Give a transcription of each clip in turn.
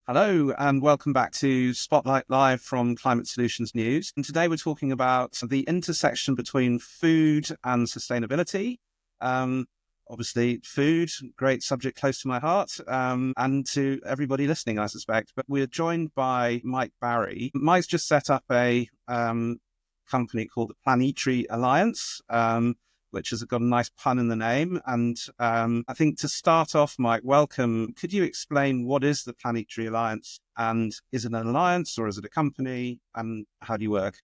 Hello, and welcome back to Spotlight Live from Climate Solutions News. And today we're talking about the intersection between food and sustainability. Um, Obviously, food, great subject close to my heart, and to everybody listening, I suspect. But we're joined by Mike Barry. Mike's just set up a company called the Planeatry Alliance, which has got a nice pun in the name. And I think to start off, Mike, welcome. Could you explain what is the Planeatary Alliance, and is it an alliance or is it a company, and how do you work?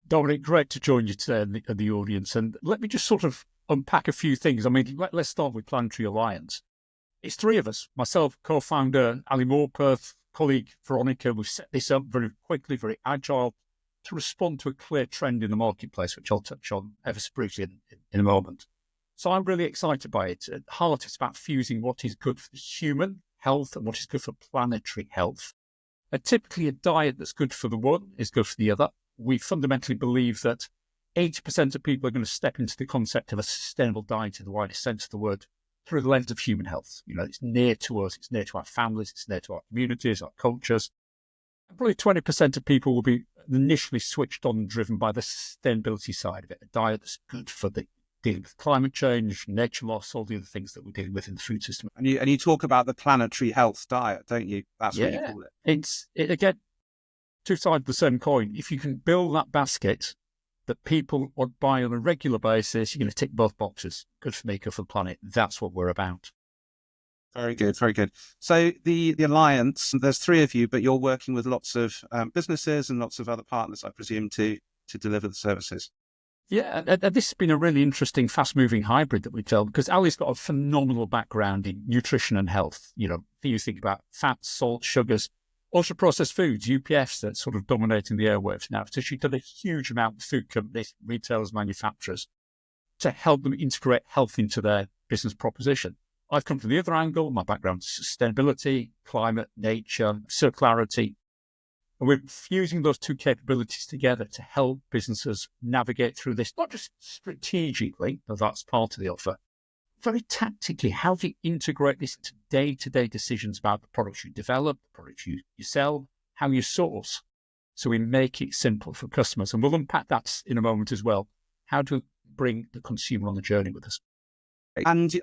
Dominic, great to join you today in the audience. And let me just sort of unpack a few things. I mean, let's start with Planetary Alliance. It's three of us, myself, co-founder Ali Morpeth, colleague Veronica. We've set this up very quickly, very agile, to respond to a clear trend in the marketplace, which I'll touch on ever so briefly in a moment. So I'm really excited by it. At heart, it's about fusing what is good for human health and what is good for planetary health. And typically, a diet that's good for the one is good for the other. We fundamentally believe that 80% of people are going to step into the concept of a sustainable diet in the widest sense of the word through the lens of human health. You know, it's near to us, it's near to our families, it's near to our communities, our cultures. And probably 20% of people will be initially switched on and driven by the sustainability side of it, a diet that's good for dealing with climate change, nature loss, all the other things that we're dealing with in the food system. And you talk about the planetary health diet, don't you? That's what you call it. Again, two sides of the same coin. If you can build that basket that people would buy on a regular basis, you're going to tick both boxes. Good for me, good for the planet. That's what we're about. Very good, very good. So the Alliance, there's three of you, but you're working with lots of businesses and lots of other partners, I presume, to deliver the services. Yeah, and this has been a really interesting, fast-moving hybrid that we tell, because Ali's got a phenomenal background in nutrition and health. You know, you think about fats, salt, sugars, ultra-processed foods, UPFs, that's sort of dominating the airwaves now. So she's done a huge amount with food companies, retailers, manufacturers to help them integrate health into their business proposition. I've come from the other angle. My background is sustainability, climate, nature, circularity. And we're fusing those two capabilities together to help businesses navigate through this, not just strategically, though that's part of the offer, very tactically. How do you integrate this into day-to-day decisions about the products you develop, the products you sell, how you source? So we make it simple for customers. And we'll unpack that in a moment as well. How to bring the consumer on the journey with us. And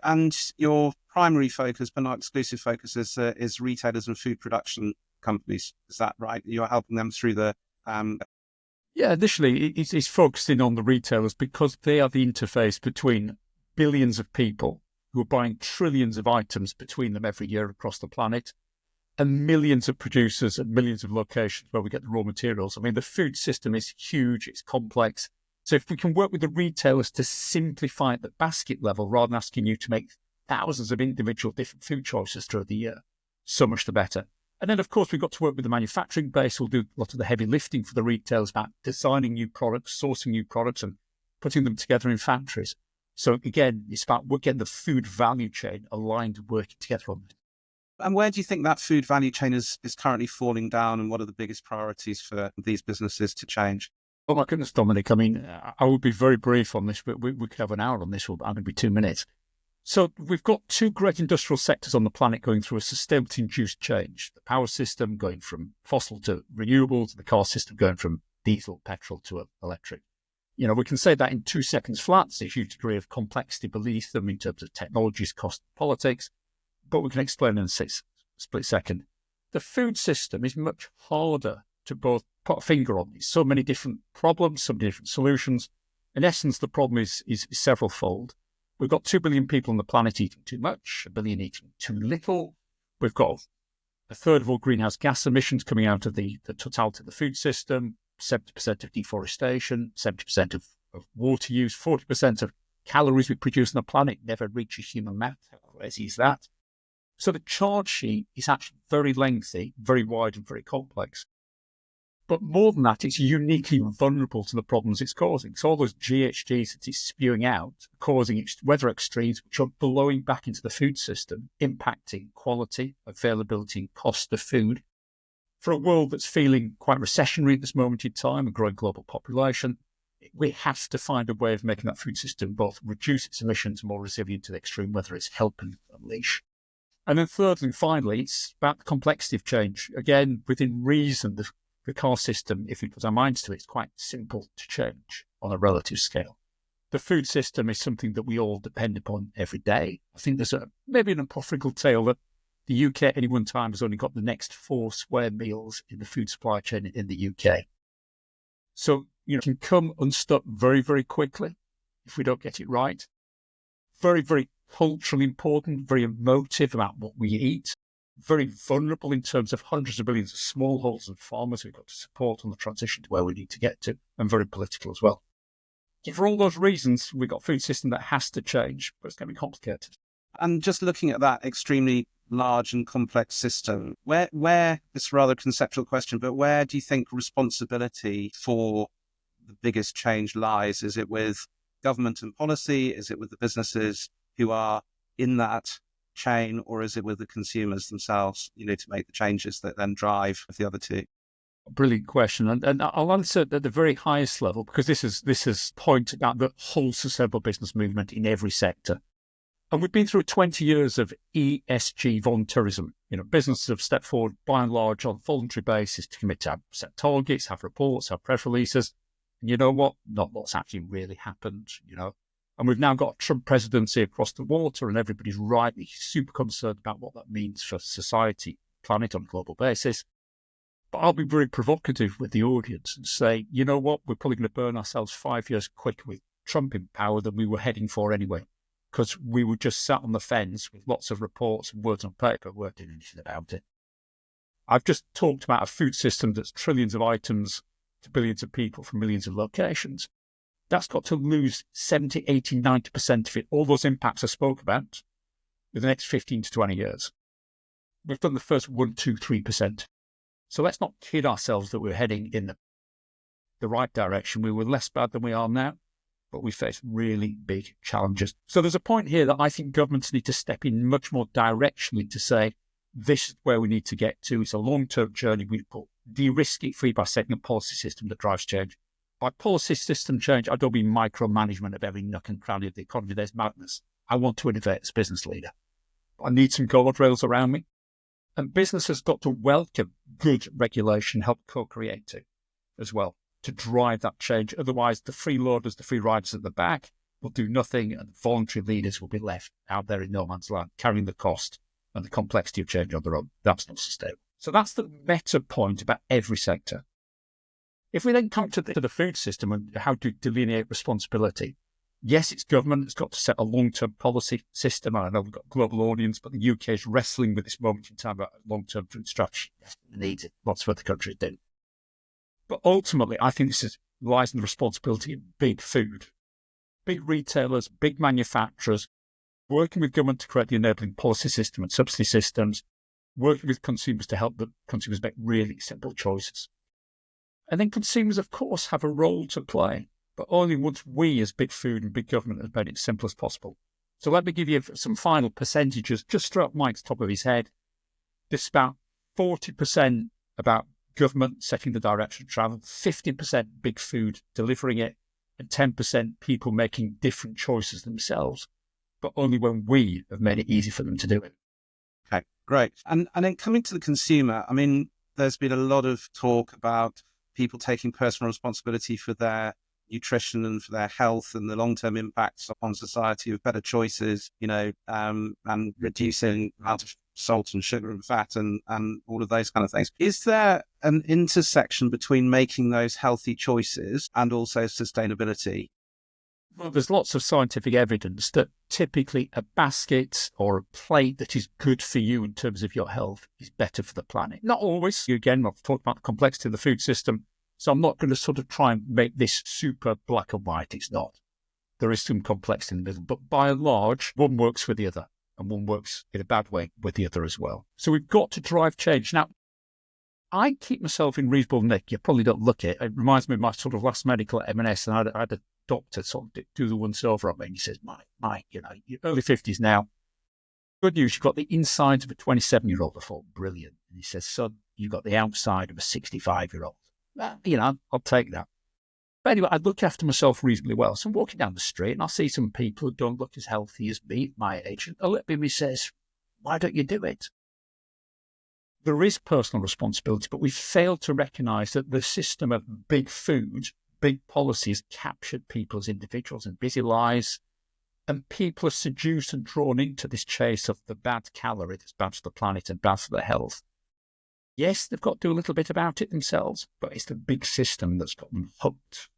your primary focus, but not exclusive focus, is retailers and food production companies. Is that right? You're helping them through the... Yeah, initially it's focusing on the retailers because they are the interface between billions of people who are buying trillions of items between them every year across the planet, and millions of producers and millions of locations where we get the raw materials. I mean, the food system is huge, it's complex. So if we can work with the retailers to simplify at the basket level rather than asking you to make thousands of individual different food choices throughout the year, so much the better. And then, of course, we've got to work with the manufacturing base. We'll do a lot of the heavy lifting for the retailers about designing new products, sourcing new products, and putting them together in factories. So again, it's about getting the food value chain aligned and working together on it. And where do you think that food value chain is currently falling down, and what are the biggest priorities for these businesses to change? Oh my goodness, Dominic. I mean, I would be very brief on this, but we could have an hour on this. I'm going to be 2 minutes. So we've got two great industrial sectors on the planet going through a sustainability-induced change. The power system going from fossil to renewables, the car system going from diesel, petrol to electric. You know, we can say that in 2 seconds flat. There's a huge degree of complexity beneath them in terms of technologies, cost, politics, but we can explain in a split second. The food system is much harder to both put a finger on. There's so many different problems, so many different solutions. In essence, the problem is several-fold. We've got 2 billion people on the planet eating too much, 1 billion eating too little. We've got a third of all greenhouse gas emissions coming out of the totality of the food system, 70% of deforestation, 70% of water use, 40% of calories we produce on the planet never reaches human mouth. How crazy is that? So the charge sheet is actually very lengthy, very wide and very complex. But more than that, it's uniquely vulnerable to the problems it's causing. So all those GHGs that it's spewing out, causing weather extremes, which are blowing back into the food system, impacting quality, availability, and cost of food. For a world that's feeling quite recessionary at this moment in time, a growing global population, we have to find a way of making that food system both reduce its emissions and more resilient to the extreme weather it's helping unleash. And then thirdly and finally, it's about the complexity of change. Again, within reason, the car system, if we put our minds to it, is quite simple to change on a relative scale. The food system is something that we all depend upon every day. I think there's maybe an apocryphal tale that the UK at any one time has only got the next 4 square meals in the food supply chain in the UK. So, it can come unstuck very, very quickly if we don't get it right. Very, very culturally important, very emotive about what we eat. Very vulnerable in terms of hundreds of millions of smallholders and farmers we've got to support on the transition to where we need to get to, and very political as well. So for all those reasons, we've got a food system that has to change, but it's going to be complicated. And just looking at that extremely large and complex system, where it's a rather conceptual question, but where do you think responsibility for the biggest change lies? Is it with government and policy? Is it with the businesses who are in that chain, or is it with the consumers themselves, to make the changes that then drive the other two? Brilliant question. And I'll answer at the very highest level, because this is point about the whole sustainable business movement in every sector. And we've been through 20 years of ESG voluntarism. Businesses have stepped forward by and large on a voluntary basis to commit to set targets, have reports, have press releases. And you know what? Not what's actually really happened, And we've now got a Trump presidency across the water, and everybody's rightly super concerned about what that means for society, planet on a global basis. But I'll be very provocative with the audience and say, you know what? We're probably going to burn ourselves 5 years quicker with Trump in power than we were heading for anyway, because we were just sat on the fence with lots of reports and words on paper, weren't doing anything about it. I've just talked about a food system that's trillions of items to billions of people from millions of locations. That's got to lose 70, 80, 90% of it, all those impacts I spoke about, in the next 15 to 20 years. We've done the first 1, 2, 3%. So let's not kid ourselves that we're heading in the right direction. We were less bad than we are now, but we face really big challenges. So there's a point here that I think governments need to step in much more directionally to say, this is where we need to get to. It's a long-term journey. We de-risk it free by setting a policy system that drives change. By policy system change, I don't mean micromanagement of every nook and cranny of the economy. There's madness. I want to innovate as a business leader. I need some guardrails around me. And business has got to welcome good regulation, help co-create it as well to drive that change. Otherwise, the freeloaders, the free riders at the back will do nothing, and voluntary leaders will be left out there in no man's land, carrying the cost and the complexity of change on their own. That's not sustainable. So that's the meta point about every sector. If we then come to the food system and how to delineate responsibility, yes, it's government that's got to set a long-term policy system. I know we've got a global audience, but the UK is wrestling with this moment in time about a long-term food strategy. Yes, it needs it. Lots of other countries do. But ultimately, I think this lies in the responsibility of big food. Big retailers, big manufacturers, working with government to create the enabling policy system and subsidy systems, working with consumers to help the consumers make really simple choices. And then consumers, of course, have a role to play, but only once we as big food and big government have made it as simple as possible. So let me give you some final percentages, just straight Mike's top of his head. This is about 40% about government setting the direction of travel, 50% big food delivering it, and 10% people making different choices themselves, but only when we have made it easy for them to do it. Okay, great. And then coming to the consumer, I mean, there's been a lot of talk about people taking personal responsibility for their nutrition and for their health and the long-term impacts on society of better choices, and reducing amount of salt and sugar and fat and all of those kind of things. Is there an intersection between making those healthy choices and also sustainability? Well, there's lots of scientific evidence that typically a basket or a plate that is good for you in terms of your health is better for the planet. Not always. Again, I've talked about the complexity of the food system, so I'm not going to sort of try and make this super black and white. It's not. There is some complexity in the middle, but by and large, one works for the other, and one works in a bad way with the other as well. So we've got to drive change. Now, I keep myself in reasonable nick. You probably don't look at it. It reminds me of my sort of last medical at M&S, and I had a doctor sort of do the once over on me, and he says, Mike, you're early 50s now. Good news, you've got the inside of a 27-year-old. I thought, brilliant. And he says, son, you've got the outside of a 65-year-old. Well, I'll take that. But anyway, I look after myself reasonably well. So I'm walking down the street and I see some people who don't look as healthy as me at my age. And a little bit of me says, Why don't you do it? There is personal responsibility, but we've failed to recognise that the system of big food, big policies captured people as individuals in busy lives, and people are seduced and drawn into this chase of the bad calorie that's bad for the planet and bad for their health. Yes, they've got to do a little bit about it themselves, but it's the big system that's got them hooked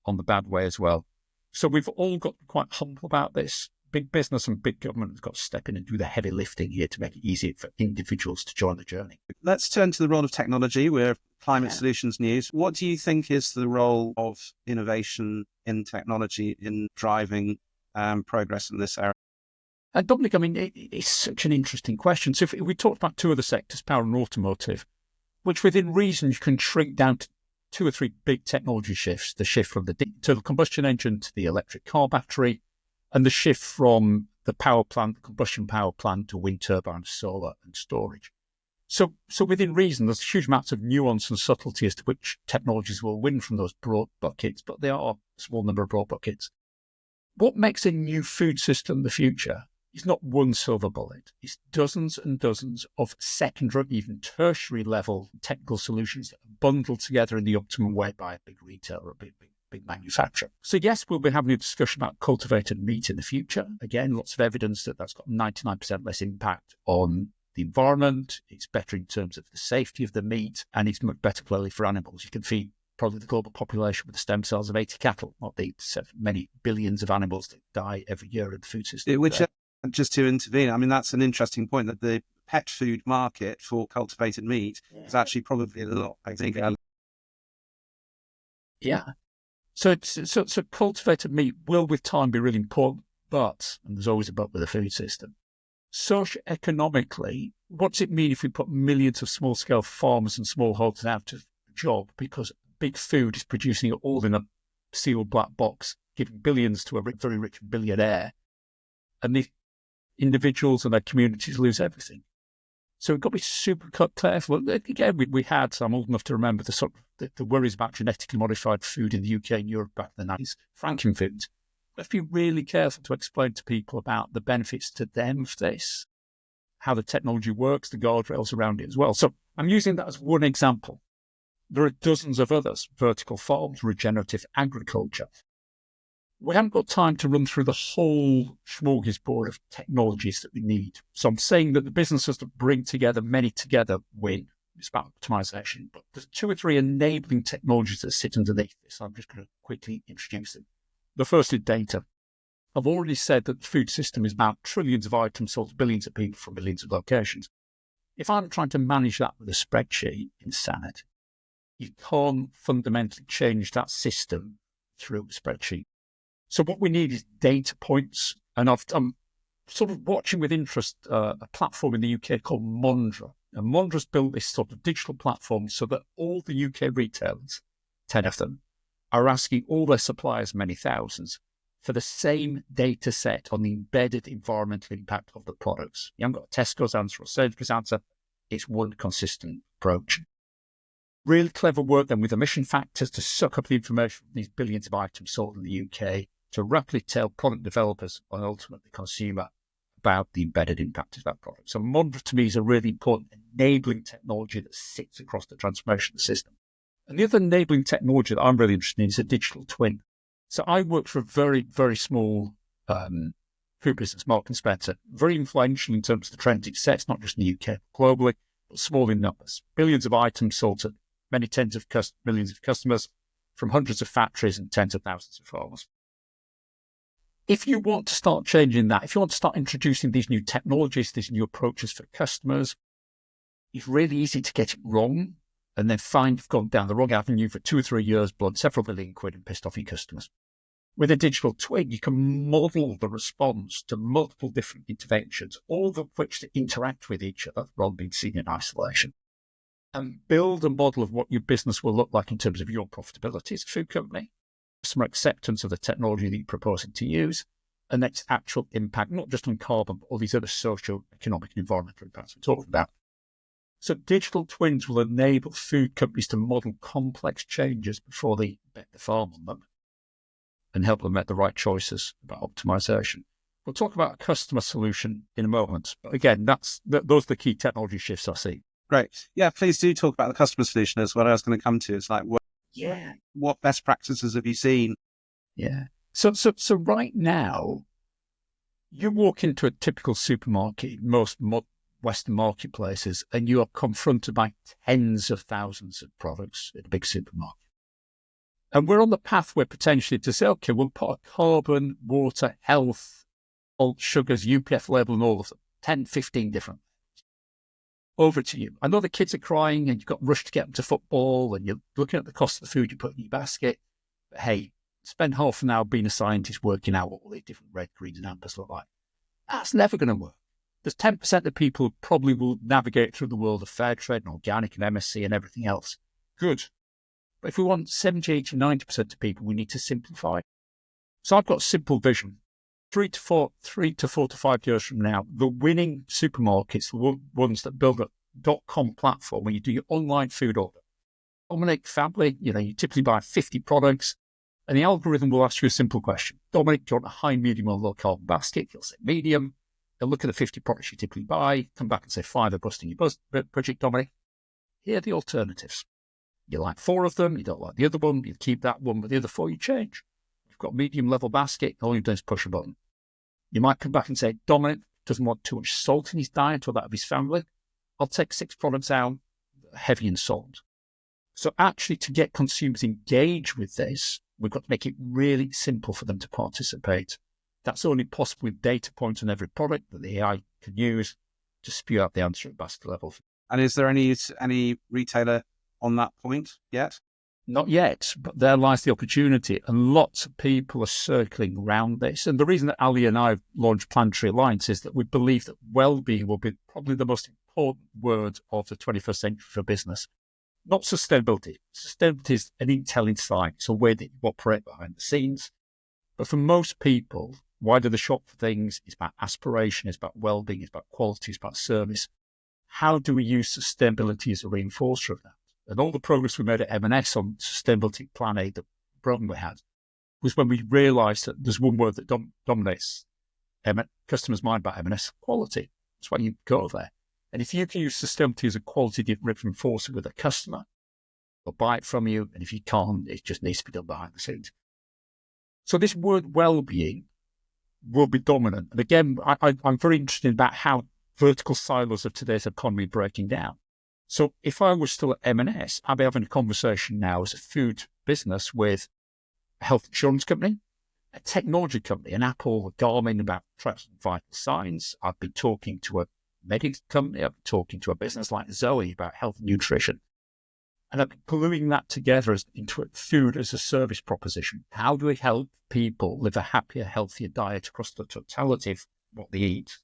on the bad way as well. So we've all got to be quite humble about this. Big business and big government have got to step in and do the heavy lifting here to make it easier for individuals to join the journey. Let's turn to the role of technology. We're Climate Solutions News. What do you think is the role of innovation in technology in driving progress in this area? Dominic, I mean, it's such an interesting question. So if we talked about two other sectors, power and automotive, which within reason you can shrink down to 2 or 3 big technology shifts: the shift from the internal combustion engine to the electric car battery, and the shift from the power plant, the combustion power plant, to wind turbines, solar and storage. So within reason, there's huge amounts of nuance and subtlety as to which technologies will win from those broad buckets, but there are a small number of broad buckets. What makes a new food system the future is not one silver bullet. It's dozens and dozens of secondary, even tertiary level technical solutions that are bundled together in the optimum way by a big retailer or a big manufacturer. So yes, we'll be having a discussion about cultivated meat in the future. Again, lots of evidence that that's got 99% less impact on the environment. It's better in terms of the safety of the meat, and it's much better clearly for animals. You can feed probably the global population with the stem cells of 80 cattle, not the many billions of animals that die every year in the food system. Which, just to intervene, I mean, that's an interesting point, that the pet food market for cultivated meat is actually probably a lot, I think. Yeah. So cultivated meat will with time be really important, but, and there's always a but with the food system, socioeconomically, what does it mean if we put millions of small-scale farmers and smallholders out of job because big food is producing it all in a sealed black box, giving billions to a very rich billionaire, and these individuals and their communities lose everything? So we've got to be super careful. Again, we had, I'm old enough to remember the worries about genetically modified food in the UK and Europe back in the 90s, Franken foods. We have to be really careful to explain to people about the benefits to them of this, how the technology works, the guardrails around it as well. So I'm using that as one example. There are dozens of others: vertical farms, regenerative agriculture. We haven't got time to run through the whole smorgasbord of technologies that we need. So I'm saying that the businesses that bring together many together win. It's about optimization. But there's 2 or 3 enabling technologies that sit underneath this. I'm just going to quickly introduce them. The first is data. I've already said that the food system is about trillions of items sold to billions of people from millions of locations. If I'm trying to manage that with a spreadsheet, insanity. You can't fundamentally change that system through a spreadsheet. So what we need is data points. And I'm sort of watching with interest a platform in the UK called Mondra. And Mondra's built this sort of digital platform so that all the UK retailers, 10 of them, are asking all their suppliers, many thousands, for the same data set on the embedded environmental impact of the products. You haven't got Tesco's answer or Sainsbury's answer. It's one consistent approach. Really clever work then with emission factors to suck up the information from these billions of items sold in the UK to rapidly tell product developers and ultimately consumer about the embedded impact of that product. So Mondra to me is a really important enabling technology that sits across the transformation of the system. And the other enabling technology that I'm really interested in is a digital twin. So I work for a very, very small food business, Mark and Spencer, very influential in terms of the trends it sets, not just in the UK, but globally, but small in numbers. Billions of items sold to many tens of millions of customers from hundreds of factories and tens of thousands of farmers. If you want to start changing that, if you want to start introducing these new technologies, these new approaches for customers, it's really easy to get it wrong and then find you've gone down the wrong avenue for 2 or 3 years, blown several billion quid and pissed off your customers. With a digital twin, you can model the response to multiple different interventions, all of which to interact with each other rather than being seen in isolation, and build a model of what your business will look like in terms of your profitability as a food company, customer acceptance of the technology that you're proposing to use, and its actual impact, not just on carbon, but all these other social, economic, and environmental impacts we're talking about. So digital twins will enable food companies to model complex changes before they bet the farm on them and help them make the right choices about optimization. We'll talk about a customer solution in a moment. But again, those are the key technology shifts I see. Great. Yeah, please do talk about the customer solution as what I was going to come to. It's like, what best practices have you seen? Yeah. So right now, you walk into a typical supermarket, most Western marketplaces, and you are confronted by tens of thousands of products at a big supermarket. And we're on the pathway potentially to say, okay, we'll put a carbon, water, health, salt, sugars, UPF label and all of them, 10, 15 different. Over to you. I know the kids are crying and you've got rushed to get them to football and you're looking at the cost of the food you put in your basket. But hey, spend half an hour being a scientist working out what all these different red, greens and ambers look like. That's never going to work. There's 10% of people who probably will navigate through the world of fair trade and organic and MSC and everything else. Good. But if we want 70, 80, 90% of people, we need to simplify. So I've got a simple vision. 3 to 4 to 5 years from now, the winning supermarkets, the ones that build a .com platform where you do your online food order. Dominic, family, you typically buy 50 products, and the algorithm will ask you a simple question. Dominic, do you want a high, medium, or low carbon basket? You'll say medium. They'll look at the 50 products you typically buy, come back and say 5 are busting your budget, Dominic. Here are the alternatives. You like 4 of them, you don't like the other one, you keep that one, but the other 4 you change. You've got a medium level basket, all you've done is push a button. You might come back and say, Dominic doesn't want too much salt in his diet or that of his family. I'll take 6 products out, heavy in salt. So actually, to get consumers engaged with this, we've got to make it really simple for them to participate. That's only possible with data points on every product that the AI can use to spew out the answer at basket level. And is there any retailer on that point yet? Not yet, but there lies the opportunity, and lots of people are circling around this. And the reason that Ali and I have launched Planeatry Alliance is that we believe that well-being will be probably the most important word of the 21st century for business. Not sustainability. Sustainability is an intel insight. It's a way that you operate behind the scenes. But for most people, why do they shop for things? It's about aspiration, it's about well-being, it's about quality, it's about service. How do we use sustainability as a reinforcer of that? And all the progress we made at M&S on sustainability plan A, the program we had, was when we realised that there's one word that dominates customers' mind about M&S: quality. That's why you go there. And if you can use sustainability as a quality reinforcer with a customer, they'll buy it from you. And if you can't, it just needs to be done behind the scenes. So this word well-being will be dominant. And again, I'm very interested about how vertical silos of today's economy are breaking down. So if I was still at M&S, I'd be having a conversation now as a food business with a health insurance company, a technology company, an Apple, a Garmin about tracking vital signs. I'd be talking to a medical company. I'd be talking to a business like Zoe about health and nutrition. And I'd be gluing that together into a food as a service proposition. How do we help people live a happier, healthier diet across the totality of what they eat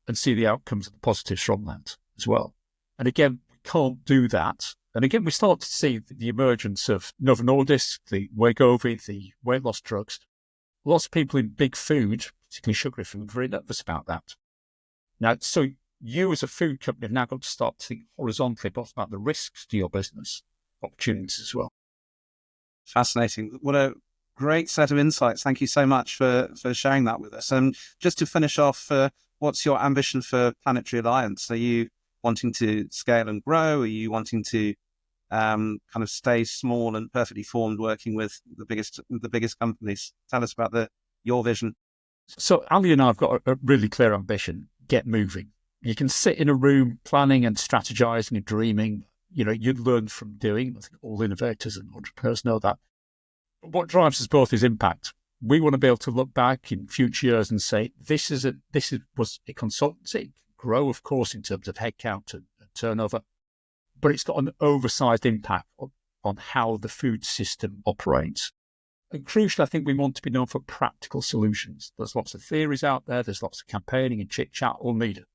and see the outcomes and the positives from that as well? And again, we can't do that. And again, we start to see the emergence of Novo Nordisk, the Wegovy, the weight loss drugs. Lots of people in big food, particularly sugary food, are very nervous about that. Now, so you as a food company have now got to start to think horizontally both about the risks to your business, opportunities as well. Fascinating. What a great set of insights. Thank you so much for sharing that with us. And just to finish off, what's your ambition for Planeatry Alliance? Are you wanting to scale and grow? Are you wanting to kind of stay small and perfectly formed, working with the biggest companies? Tell us about your vision. So Ali and I have got a really clear ambition: get moving. You can sit in a room planning and strategizing and dreaming. You learn from doing. I think all innovators and entrepreneurs know that. But what drives us both is impact. We want to be able to look back in future years and say, this was a consultancy. Grow, of course, in terms of headcount and turnover, but it's got an oversized impact on how the food system operates. And crucially, I think we want to be known for practical solutions. There's lots of theories out there. There's lots of campaigning and chit-chat, all needed.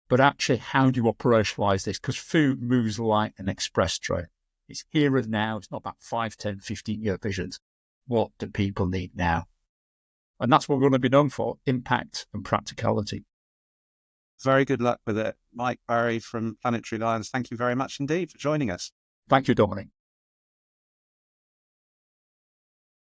But actually, how do you operationalize this? Because food moves like an express train. It's here and now. It's not about 5, 10, 15-year visions. What do people need now? And that's what we're going to be known for: impact and practicality. Very good luck with it. Mike Barry from Planeatry Alliance, thank you very much indeed for joining us. Thank you, Dominic.